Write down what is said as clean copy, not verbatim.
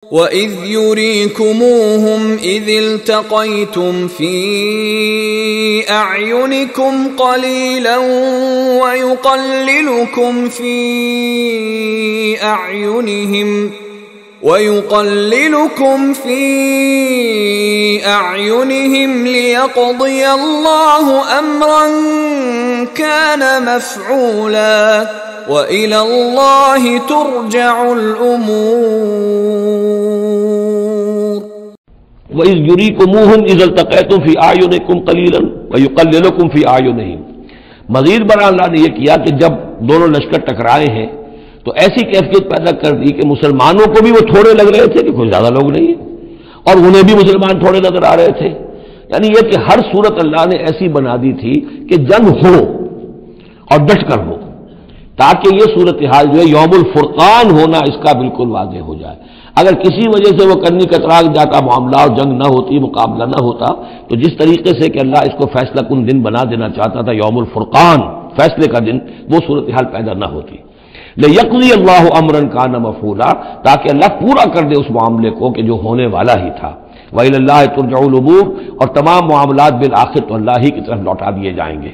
وَإِذْ يُرِيكُمُوهُمْ إِذِ الْتَقَيْتُمْ فِي أَعْيُنِكُمْ قَلِيلًا وَيُقَلِّلُكُمْ فِي أَعْيُنِهِمْ لِيَقْضِيَ اللَّهُ أَمْرًا كَانَ مَفْعُولًا وَإِلَى اللَّهِ تُرْجَعُ الْأُمُورُ وَإِذْ يُرِيكُمُوهُمْ إِذَا الْتَقَيْتُمْ فِي أَعْيُنِكُمْ قَلِيلًا وَيُقَلِّلُكُمْ فِي أَعْيُنِهِمْ۔ مزید برآں اللہ نے یہ کیا کہ جب دونوں لشکر ٹکرائے ہیں تو ایسی کیفیت پیدا کر دی کہ مسلمانوں کو بھی وہ تھوڑے لگ رہے تھے کہ کوئی زیادہ لوگ نہیں ہیں، اور انہیں بھی مسلمان تھوڑے نظر آ رہے تھے۔ یعنی یہ کہ ہر صورت اللہ نے ایسی بنا دی تھی کہ جنگ ہو اور ڈٹ کر ہو، تاکہ یہ صورتحال جو ہے یوم الفرقان ہونا اس کا بالکل واضح ہو جائے۔ اگر کسی وجہ سے وہ کنی کترا جاتا معاملہ اور جنگ نہ ہوتی، مقابلہ نہ ہوتا، تو جس طریقے سے کہ اللہ اس کو فیصلہ کن دن بنا دینا چاہتا تھا، یوم الفرقان فیصلے کا دن، وہ صورتحال پیدا نہ ہوتی۔ لِيَقْضِيَ اللَّهُ أَمْرًا كَانَ مَفْعُولًا، تاکہ اللہ پورا کر دے اس معاملے کو کہ جو ہونے والا ہی تھا۔ وَإِلَى اللَّهِ تُرْجَعُ الْأُمُورُ، اور تمام معاملات بالآخر تو اللہ ہی کی طرف لوٹا دیے جائیں گے۔